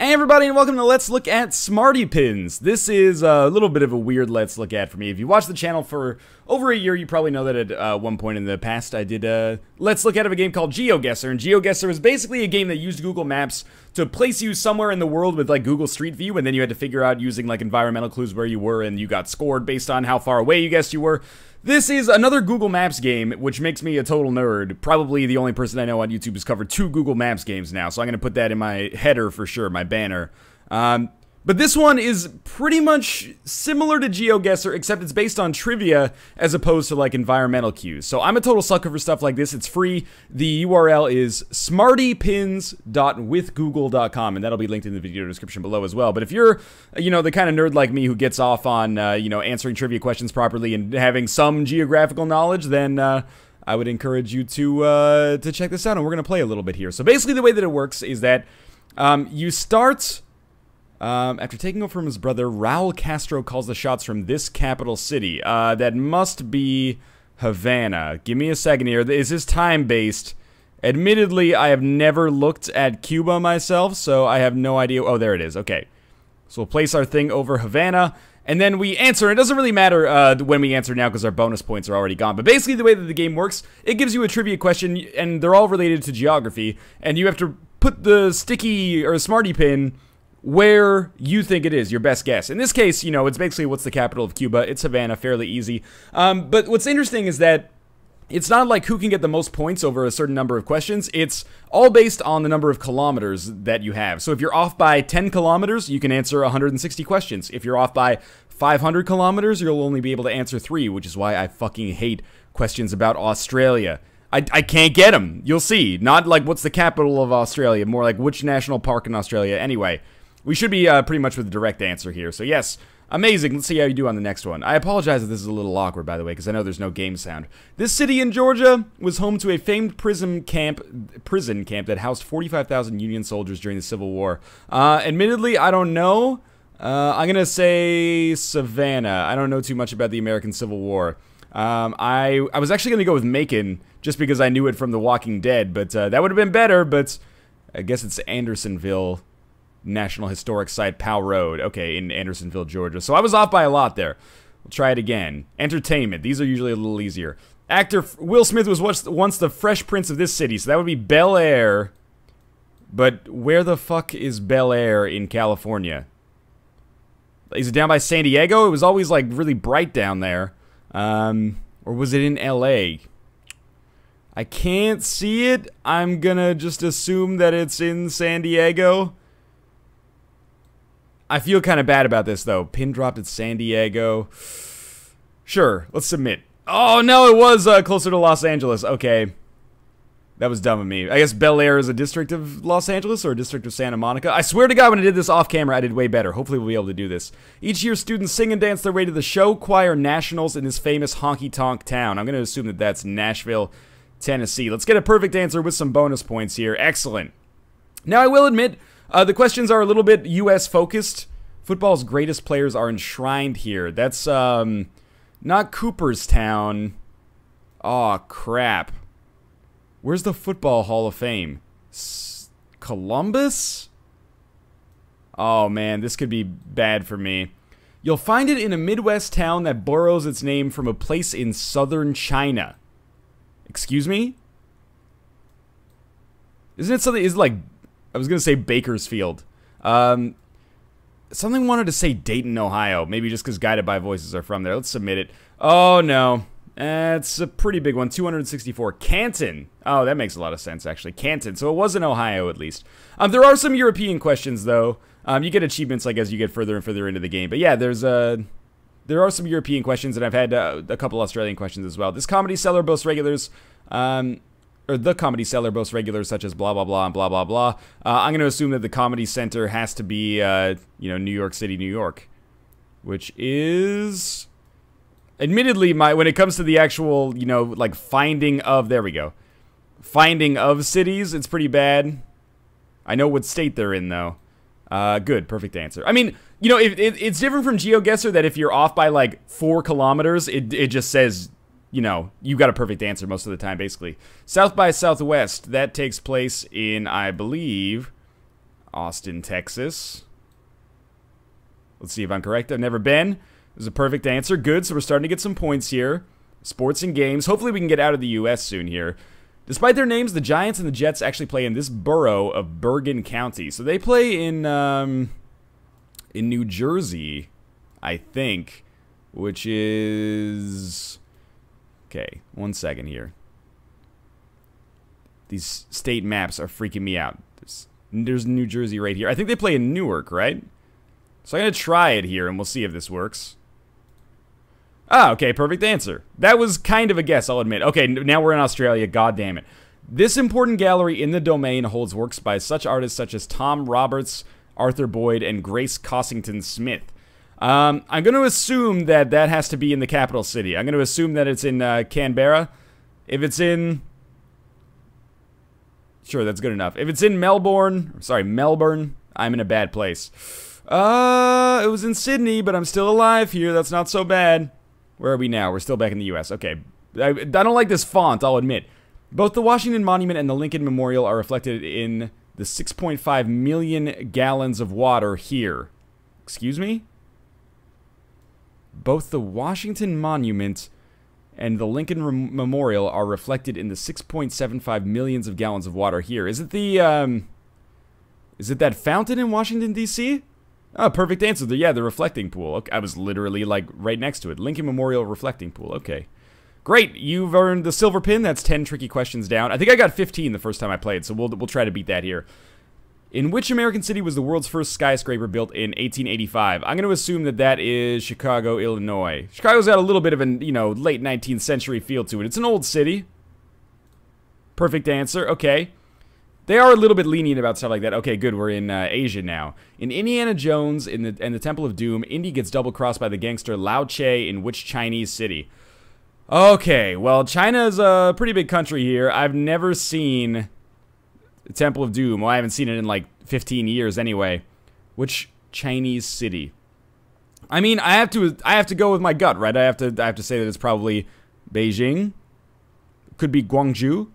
Hey everybody, and welcome to Let's Look at SmartyPins. This is a little bit of a weird Let's Look at for me. If you watched the channel for over a year, you probably know that at one point in the past I did a Let's Look at of a game called GeoGuessr. And GeoGuessr is basically a game that used Google Maps to place you somewhere in the world with like Google Street View, and then you had to figure out using like environmental clues where you were, and you got scored based on how far away you guessed you were. This is another Google Maps game, which makes me a total nerd. Probably the only person I know on YouTube who's covered 2 Google Maps games now, so I'm going to put that in my header for sure, my banner. But this one is pretty much similar to GeoGuessr, except it's based on trivia as opposed to like environmental cues. So I'm a total sucker for stuff like this. It's free. The URL is smartypins.withgoogle.com, and that'll be linked in the video description below as well. But if you're, you know, the kind of nerd like me who gets off on, you know, answering trivia questions properly and having some geographical knowledge, then I would encourage you to check this out, and we're going to play a little bit here. So basically the way that it works is that you start... after taking over from his brother, Raul Castro calls the shots from this capital city. That must be Havana. Give me a second here. Is this time-based? Admittedly, I have never looked at Cuba myself, so I have no idea. Oh, there it is. Okay. So we'll place our thing over Havana, and then we answer. It doesn't really matter when we answer now because our bonus points are already gone. But basically, the way that the game works, it gives you a trivia question, and they're all related to geography, and you have to put the sticky or smarty pin where you think it is, your best guess. In this case, you know, it's basically what's the capital of Cuba. It's Havana, fairly easy. But what's interesting is that it's not like who can get the most points over a certain number of questions. It's all based on the number of kilometers that you have. So if you're off by 10 kilometers, you can answer 160 questions. If you're off by 500 kilometers, you'll only be able to answer 3, which is why I fucking hate questions about Australia. I can't get them. You'll see. Not like what's the capital of Australia, more like which national park in Australia. Anyway. We should be pretty much with a direct answer here. So yes, amazing. Let's see how you do on the next one. I apologize if this is a little awkward, by the way, because I know there's no game sound. This city in Georgia was home to a famed prison camp that housed 45,000 Union soldiers during the Civil War. Admittedly, I don't know. I'm going to say Savannah. I don't know too much about the American Civil War. I was actually going to go with Macon, just because I knew it from The Walking Dead, but that would have been better, but I guess it's Andersonville National Historic Site, Powell Road. Okay, in Andersonville, Georgia. So I was off by a lot there. We'll try it again. Entertainment. These are usually a little easier. Actor Will Smith was once the Fresh Prince of this city, so that would be Bel Air. But where the fuck is Bel Air in California? Is it down by San Diego? It was always, like, really bright down there. Or was it in L.A.? I can't see it. I'm gonna just assume that it's in San Diego. I feel kind of bad about this, though. Pin dropped at San Diego. Sure, let's submit. Oh, no, it was closer to Los Angeles. Okay. That was dumb of me. I guess Bel Air is a district of Los Angeles or a district of Santa Monica. I swear to God, when I did this off camera, I did way better. Hopefully, we'll be able to do this. Each year, students sing and dance their way to the show choir nationals in this famous honky-tonk town. I'm going to assume that that's Nashville, Tennessee. Let's get a perfect answer with some bonus points here. Excellent. Now, I will admit... the questions are a little bit U.S. focused. Football's greatest players are enshrined here. That's, not Cooperstown. Aw, crap. Where's the Football Hall of Fame? Columbus? Oh, man, this could be bad for me. You'll find it in a Midwest town that borrows its name from a place in southern China. Excuse me? Isn't it something, is it like... I was going to say Bakersfield. Something wanted to say Dayton, Ohio. Maybe just because Guided by Voices are from there. Let's submit it. Oh, no. It's a pretty big one. 264. Canton. Oh, that makes a lot of sense, actually. Canton. So it was in Ohio, at least. There are some European questions, though. You get achievements, like, as you get further and further into the game. But yeah, there are some European questions, and I've had a couple Australian questions as well. This comedy seller boasts regulars... or the Comedy Cellar boasts regulars such as blah, blah, blah, and blah, blah, blah. I'm going to assume that the Comedy Center has to be, you know, New York City, New York. Which is... Admittedly, when it comes to the actual, you know, like, finding of... There we go. Finding of cities, it's pretty bad. I know what state they're in, though. Good, perfect answer. I mean, you know, it's different from GeoGuessr that if you're off by, like, 4 kilometers, it just says... You know, you got a perfect answer most of the time, basically. South by Southwest, that takes place in, I believe, Austin, Texas. Let's see if I'm correct. I've never been. It was a perfect answer. Good, so we're starting to get some points here. Sports and games. Hopefully we can get out of the U.S. soon here. Despite their names, the Giants and the Jets actually play in this borough of Bergen County. So they play in New Jersey, I think, which is... Okay, 1 second here. These state maps are freaking me out. There's New Jersey right here. I think they play in Newark, right? So I'm going to try it here, and we'll see if this works. Ah, okay, perfect answer. That was kind of a guess, I'll admit. Okay, now we're in Australia, god damn it. This important gallery in the domain holds works by such artists such as Tom Roberts, Arthur Boyd, and Grace Cossington Smith. I'm going to assume that that has to be in the capital city. I'm going to assume that it's in Canberra. If it's in... Sure, that's good enough. If it's in Melbourne, I'm in a bad place. It was in Sydney, but I'm still alive here. That's not so bad. Where are we now? We're still back in the U.S. Okay. I don't like this font, I'll admit. Both the Washington Monument and the Lincoln Memorial are reflected in the 6.5 million gallons of water here. Excuse me? Both the Washington Monument and the Lincoln Memorial are reflected in the 6.75 millions of gallons of water here. Is it the, is it that fountain in Washington, D.C.? Oh, perfect answer. Yeah, the reflecting pool. Okay, I was literally, like, right next to it. Lincoln Memorial reflecting pool. Okay. Great. You've earned the silver pin. That's 10 tricky questions down. I think I got 15 the first time I played, so we'll try to beat that here. In which American city was the world's first skyscraper built in 1885? I'm going to assume that that is Chicago, Illinois. Chicago's got a little bit of an, late 19th century feel to it. It's an old city. Perfect answer. Okay. They are a little bit lenient about stuff like that. Okay, good. We're in Asia now. In Indiana Jones and the Temple of Doom, Indy gets double-crossed by the gangster Lao Che in which Chinese city? Okay, well, China's a pretty big country here. I've never seen Temple of Doom. Well, I haven't seen it in like 15 years anyway. Which Chinese city? I mean, I have to go with my gut, right? I have to say that it's probably Beijing. Could be Guangzhou.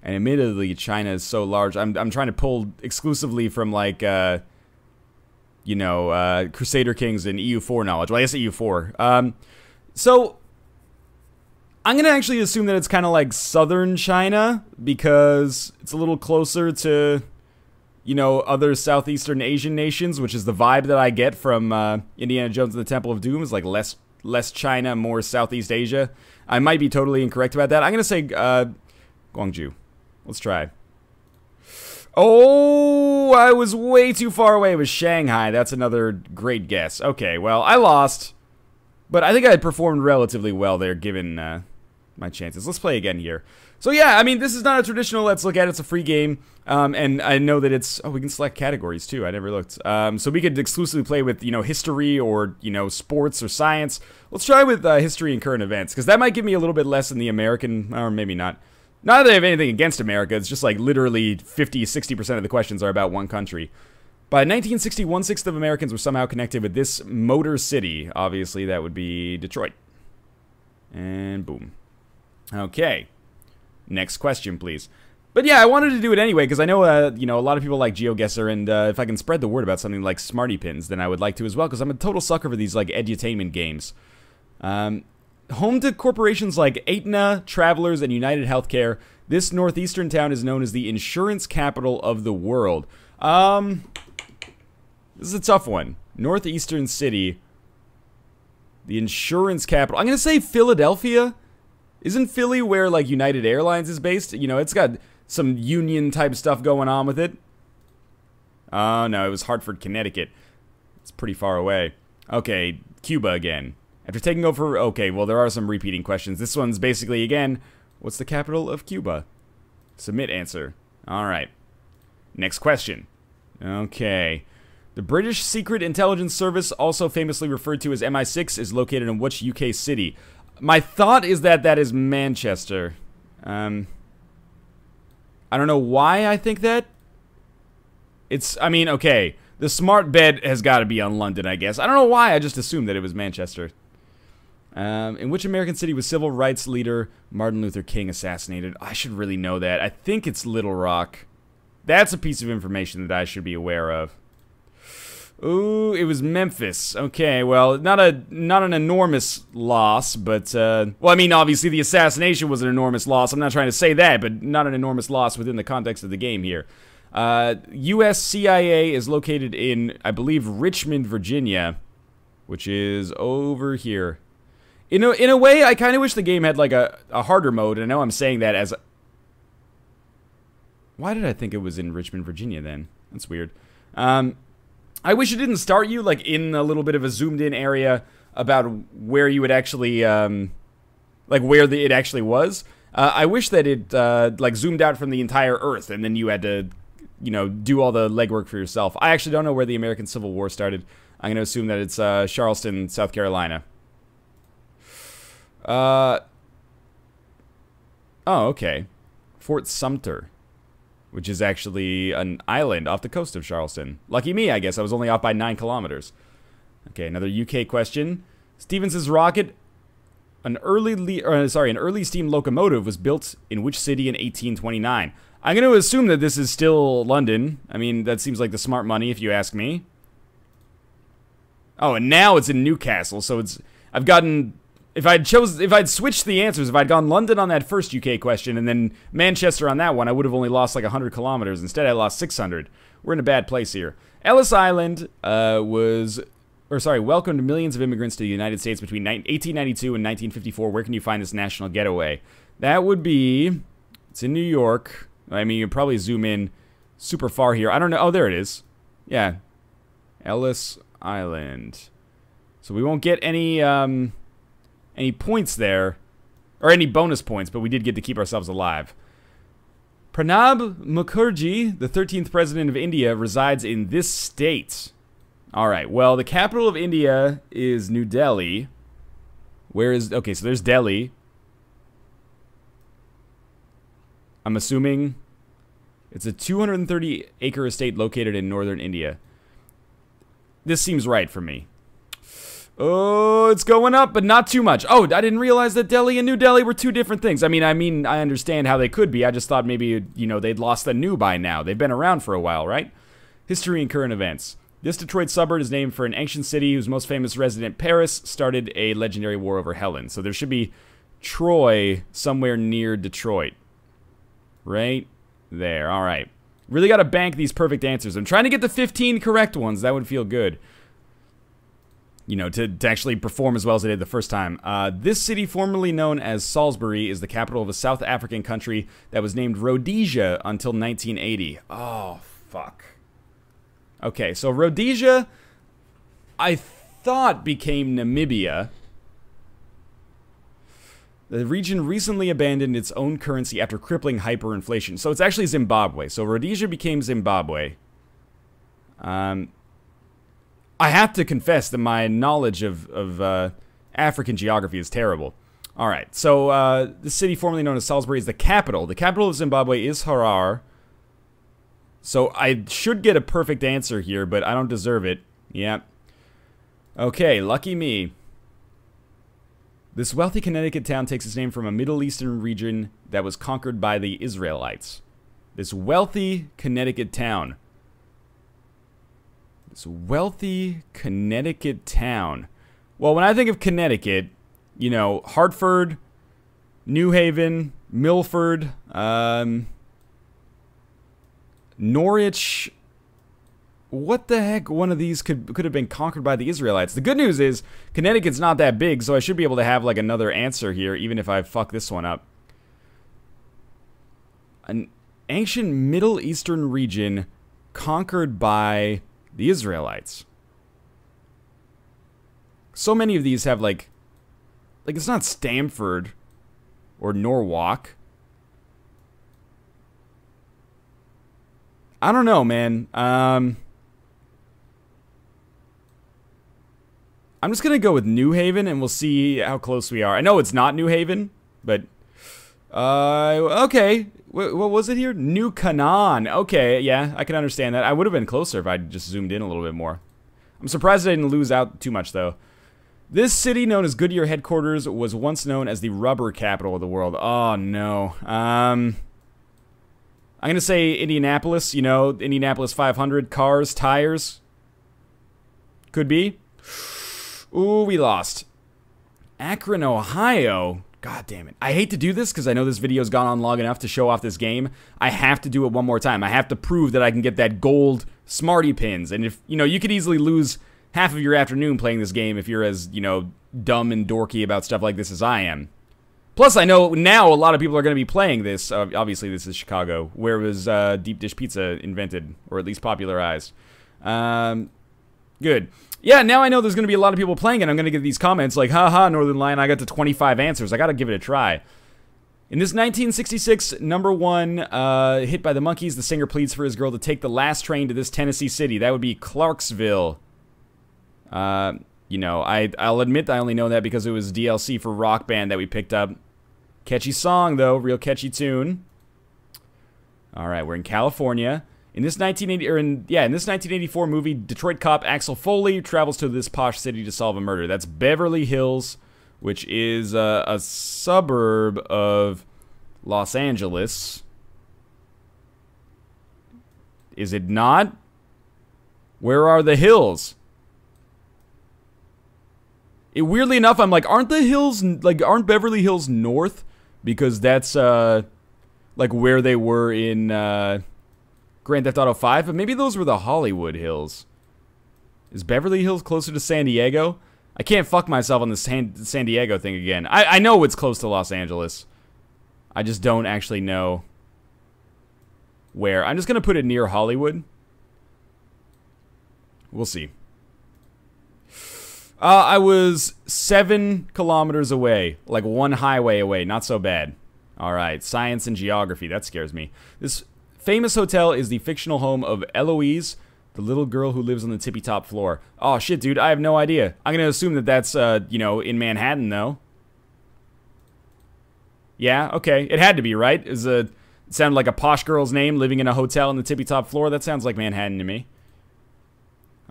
And admittedly, China is so large. I'm trying to pull exclusively from like Crusader Kings and EU4 knowledge. Well, I guess EU4. So I'm gonna actually assume that it's kind of like southern China because it's a little closer to other southeastern Asian nations, which is the vibe that I get from Indiana Jones and the Temple of Doom. Is like less China, more Southeast Asia. I might be totally incorrect about that. I'm gonna say Guangzhou. Let's try. Oh, I was way too far away. It was Shanghai. That's another great guess. Okay, well, I lost. But I think I had performed relatively well there, given my chances. Let's play again here. So yeah, I mean, this is not a traditional Let's Look At. It's a free game. And I know that it's... Oh, we can select categories, too. I never looked. So we could exclusively play with, history or, sports or science. Let's try with history and current events, because that might give me a little bit less than the American... Or maybe not. Not that I have anything against America, it's just like literally 50-60% of the questions are about one country. By 1960, 1/6 of Americans were somehow connected with this motor city. Obviously, that would be Detroit. And boom. Okay. Next question, please. But yeah, I wanted to do it anyway, because I know, a lot of people like GeoGuessr, and if I can spread the word about something like SmartyPins, then I would like to as well, because I'm a total sucker for these, like, edutainment games. Home to corporations like Aetna, Travelers, and United Healthcare, this northeastern town is known as the insurance capital of the world. This is a tough one. Northeastern city, the insurance capital. I'm going to say Philadelphia. Isn't Philly where, like, United Airlines is based? It's got some union-type stuff going on with it. Oh, no, it was Hartford, Connecticut. It's pretty far away. Okay, Cuba again. After taking over... Okay, well, there are some repeating questions. This one's basically, again, what's the capital of Cuba? Submit answer. All right. Next question. Okay. The British Secret Intelligence Service, also famously referred to as MI6, is located in which UK city? My thought is that that is Manchester. I don't know why I think that. Okay. The smart bet has got to be on London, I guess. I don't know why, I just assumed that it was Manchester. In which American city was civil rights leader Martin Luther King assassinated? I should really know that. I think it's Little Rock. That's a piece of information that I should be aware of. Ooh, it was Memphis. Okay, well, not an enormous loss, but, well, I mean, obviously the assassination was an enormous loss. I'm not trying to say that, but not an enormous loss within the context of the game here. U.S. CIA is located in, I believe, Richmond, Virginia, which is over here. In a way, I kind of wish the game had, like, a harder mode, and I know I'm saying that as... Why did I think it was in Richmond, Virginia, then? That's weird. I wish it didn't start you, like, in a little bit of a zoomed-in area about where you would actually, like, where it actually was. I wish that it, like, zoomed out from the entire Earth, and then you had to, you know, do all the legwork for yourself. I actually don't know where the American Civil War started. I'm going to assume that it's, Charleston, South Carolina. Oh, okay. Fort Sumter, which is actually an island off the coast of Charleston. Lucky me, I guess. I was only off by 9 kilometers. Okay, another UK question. Stevens's rocket, an early steam locomotive was built in which city in 1829? I'm going to assume that this is still London. I mean, that seems like the smart money, if you ask me. Oh, and now it's in Newcastle, so it's... I've gotten... If I'd switched the answers, if I'd gone London on that first UK question and then Manchester on that one, I would have only lost like 100 kilometers. Instead, I lost 600. We're in a bad place here. Ellis Island welcomed millions of immigrants to the United States between 1892 and 1954. Where can you find this national getaway? That would be... It's in New York. I mean, you can probably zoom in super far here. I don't know. Oh, there it is. Yeah. Ellis Island. So we won't get any points there, or any bonus points, but we did get to keep ourselves alive. Pranab Mukherjee, the 13th president of India, resides in this state. Alright, well, the capital of India is New Delhi. Okay, so there's Delhi. I'm assuming it's a 230-acre estate located in northern India. This seems right for me. Oh, it's going up, but not too much. Oh, I didn't realize that Delhi and New Delhi were two different things. I mean, I understand how they could be. I just thought maybe, you know, they'd lost the new by now. They've been around for a while, right? History and current events. This Detroit suburb is named for an ancient city whose most famous resident, Paris, started a legendary war over Helen. So there should be Troy somewhere near Detroit. Right there. All right. Really got to bank these perfect answers. I'm trying to get the 15 correct ones. That would feel good. You know, to actually perform as well as I did the first time. This city, formerly known as Salisbury, is the capital of a South African country that was named Rhodesia until 1980. Oh, fuck. Okay, so Rhodesia, I thought became Namibia. The region recently abandoned its own currency after crippling hyperinflation. So it's actually Zimbabwe. So Rhodesia became Zimbabwe. I have to confess that my knowledge of African geography is terrible. Alright, so the city formerly known as Salisbury is the capital. The capital of Zimbabwe is Harare. So I should get a perfect answer here, but I don't deserve it. Yep. Okay, lucky me. This wealthy Connecticut town takes its name from a Middle Eastern region that was conquered by the Israelites. This wealthy Connecticut town. This wealthy Connecticut town. Well, when I think of Connecticut, you know, Hartford, New Haven, Milford, Norwich. What the heck? One of these could have been conquered by the Israelites. The good news is Connecticut's not that big, so I should be able to have like another answer here, even if I fuck this one up. An ancient Middle Eastern region conquered by the Israelites. So many of these have like it's not Stamford or Norwalk. I don't know, man. I'm just gonna go with New Haven, and we'll see how close we are. I know it's not New Haven, but okay. What was it here? New Canaan. Okay, yeah, I can understand that. I would have been closer if I'd just zoomed in a little bit more. I'm surprised I didn't lose out too much, though. This city, known as Goodyear headquarters, was once known as the rubber capital of the world. Oh, no. I'm going to say Indianapolis, you know, Indianapolis 500, cars, tires. Could be. Ooh, we lost. Akron, Ohio. God damn it. I hate to do this because I know this video's gone on long enough to show off this game. I have to do it one more time. I have to prove that I can get that gold SmartyPins. And if, you know, you could easily lose half of your afternoon playing this game if you're as, you know, dumb and dorky about stuff like this as I am. Plus, I know now a lot of people are going to be playing this. Obviously, this is Chicago, where was deep dish pizza invented, or at least popularized. Good. Yeah, now I know there's going to be a lot of people playing it. I'm going to get these comments like, haha, Northernlion, I got to 25 answers. I got to give it a try. In this 1966 #1 hit by the Monkees, the singer pleads for his girl to take the last train to this Tennessee city. That would be Clarksville. You know, I'll admit I only know that because it was DLC for Rock Band that we picked up. Catchy song, though. Real catchy tune. All right, we're in California. In this 1984 movie, Detroit cop Axel Foley travels to this posh city to solve a murder. That's Beverly Hills, which is a suburb of Los Angeles. Is it not? Where are the hills? Weirdly enough, I'm like, aren't Beverly Hills north? Because that's, like, where they were in, Grand Theft Auto 5, but maybe those were the Hollywood Hills. Is Beverly Hills closer to San Diego? I can't fuck myself on the San Diego thing again. I know it's close to Los Angeles. I just don't actually know where. I'm just going to put it near Hollywood. We'll see. I was 7 kilometers away. Like 1 highway away. Not so bad. Alright, science and geography. That scares me. This famous hotel is the fictional home of Eloise, the little girl who lives on the tippy-top floor. Oh, shit, dude. I have no idea. I'm going to assume that that's, you know, in Manhattan, though. Yeah, okay. It had to be, right? It sounded like a posh girl's name living in a hotel on the tippy-top floor. That sounds like Manhattan to me.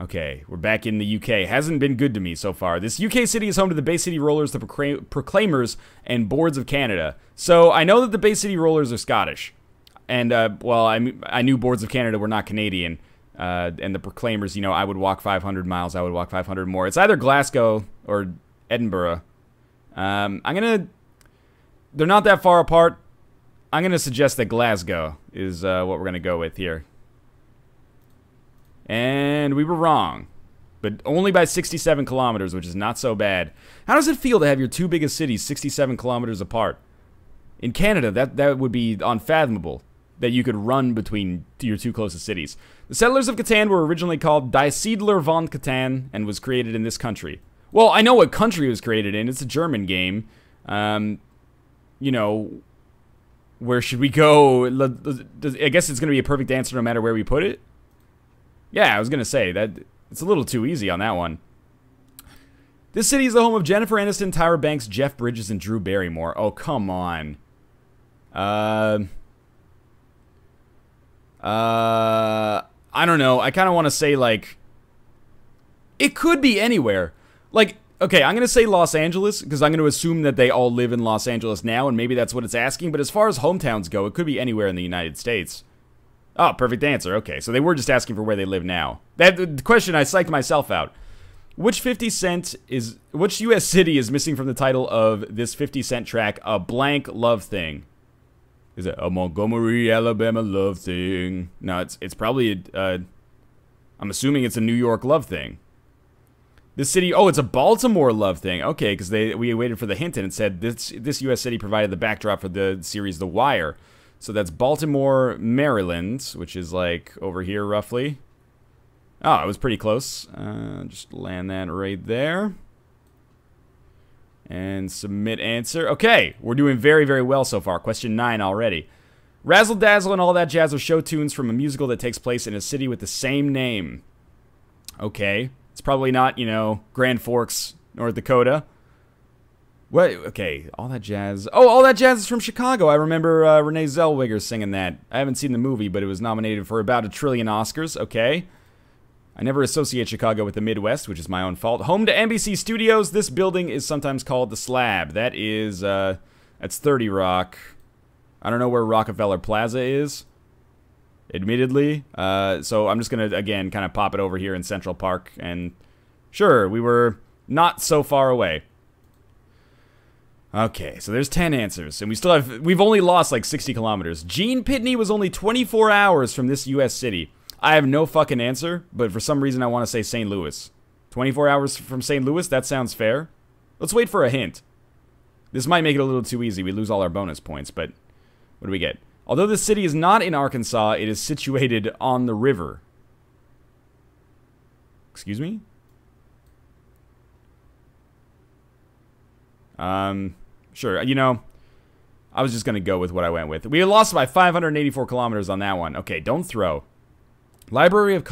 Okay, we're back in the UK. Hasn't been good to me so far. This UK city is home to the Bay City Rollers, the Proclaimers, and Boards of Canada. So I know that the Bay City Rollers are Scottish. And, well, I knew Boards of Canada were not Canadian. And the Proclaimers, you know, I would walk 500 miles, I would walk 500 more. It's either Glasgow or Edinburgh. They're not that far apart. I'm gonna suggest that Glasgow is what we're gonna go with here. And we were wrong. But only by 67 kilometers, which is not so bad. How does it feel to have your 2 biggest cities 67 kilometers apart? In Canada, that would be unfathomable, that you could run between your 2 closest cities. The settlers of Catan were originally called Die Siedler von Catan and was created in this country. Well, I know what country it was created in. It's a German game. You know, where should we go? I guess it's going to be a perfect answer no matter where we put it. Yeah, I was going to say, that it's a little too easy on that one. This city is the home of Jennifer Aniston, Tyra Banks, Jeff Bridges, and Drew Barrymore. Oh, come on. I don't know. I kind of want to say, like, it could be anywhere. Like, okay, I'm going to say Los Angeles, because I'm going to assume that they all live in Los Angeles now, and maybe that's what it's asking. But as far as hometowns go, it could be anywhere in the United States. Oh, perfect answer. Okay, so they were just asking for where they live now. The question, I psyched myself out. Which U.S. city is missing from the title of this 50 Cent track, A Blank Love Thing? Is it a Montgomery, Alabama love thing? No, it's probably I'm assuming it's a New York love thing. This city, oh, it's a Baltimore love thing. Okay, because we waited for the hint and it said this U.S. city provided the backdrop for the series The Wire. So that's Baltimore, Maryland, which is like over here roughly. Oh, it was pretty close. Just land that right there. And submit answer. Okay, we're doing very, very well so far. Question 9 already. Razzle Dazzle and All That Jazz are show tunes from a musical that takes place in a city with the same name. Okay. It's probably not, you know, Grand Forks, North Dakota. What? Okay, All That Jazz. Oh, All That Jazz is from Chicago. I remember Renee Zellweger singing that. I haven't seen the movie, but it was nominated for about 1 trillion Oscars. Okay. I never associate Chicago with the Midwest, which is my own fault. Home to NBC Studios. This building is sometimes called the Slab. That is, that's 30 Rock. I don't know where Rockefeller Plaza is. admittedly. So I'm just going to, again, kind of pop it over here in Central Park. And sure, we were not so far away. Okay, so there's 10 answers. And we've only lost like 60 kilometers. Gene Pitney was only 24 hours from this U.S. city. I have no fucking answer, but for some reason I want to say St. Louis. 24 hours from St. Louis? That sounds fair. Let's wait for a hint. This might make it a little too easy. We lose all our bonus points, but what do we get? Although this city is not in Arkansas, it is situated on the river. Excuse me? Sure. You know, I was just going to go with what I went with. We lost by 584 kilometers on that one. Okay, don't throw. Library of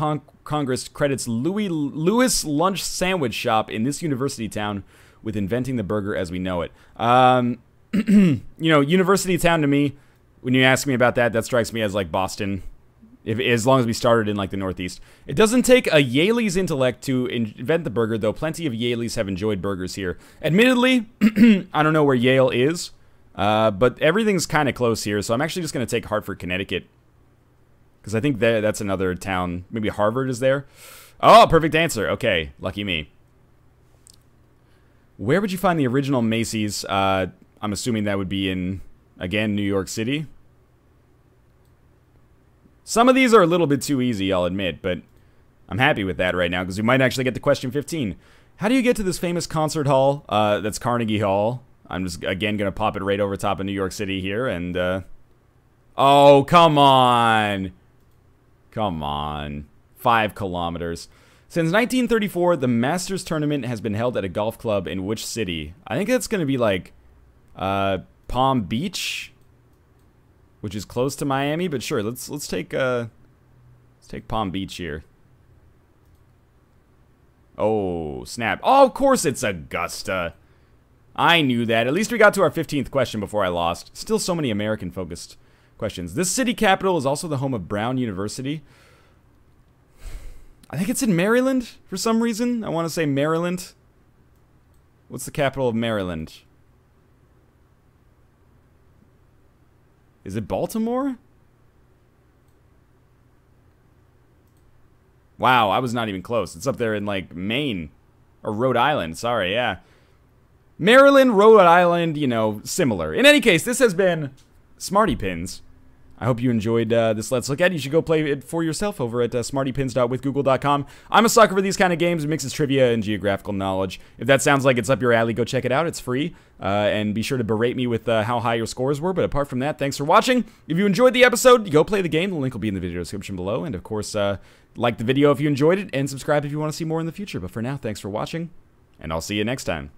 Congress credits Lewis Lunch Sandwich Shop in this university town with inventing the burger as we know it. You know, university town to me, when you ask me about that, that strikes me as like Boston. As long as we started in like the Northeast. It doesn't take a Yaley's intellect to invent the burger, though plenty of Yaleys have enjoyed burgers here. Admittedly, I don't know where Yale is, but everything's kind of close here, so I'm actually just going to take Hartford, Connecticut. Because I think that's another town. Maybe Harvard is there. Oh, perfect answer. Okay, lucky me. Where would you find the original Macy's? I'm assuming that would be in, again, New York City. Some of these are a little bit too easy, I'll admit, but I'm happy with that right now because we might actually get to question 15. How do you get to this famous concert hall? That's Carnegie Hall. I'm just, again, going to pop it right over top of New York City here, and, oh, come on. Come on. 5 kilometers. Since 1934, the Masters Tournament has been held at a golf club in which city? I think that's going to be, like, Palm Beach? Which is close to Miami, but sure, let's take Palm Beach here. Oh, snap. Oh, of course it's Augusta. I knew that. At least we got to our 15th question before I lost. Still so many American-focused questions. This city capital is also the home of Brown University. I think it's in Maryland for some reason. I want to say Maryland. What's the capital of Maryland? Is it Baltimore? Wow, I was not even close. It's up there in, like, Maine. Or Rhode Island, sorry, yeah. Maryland, Rhode Island, you know, similar. In any case, this has been SmartyPins. I hope you enjoyed this Let's Look At. You should go play it for yourself over at smartypins.withgoogle.com. I'm a sucker for these kind of games. It mixes trivia and geographical knowledge. If that sounds like it's up your alley, go check it out. It's free. And be sure to berate me with how high your scores were. But apart from that, thanks for watching. If you enjoyed the episode, go play the game. The link will be in the video description below. And of course, like the video if you enjoyed it. And subscribe if you want to see more in the future. But for now, thanks for watching. And I'll see you next time.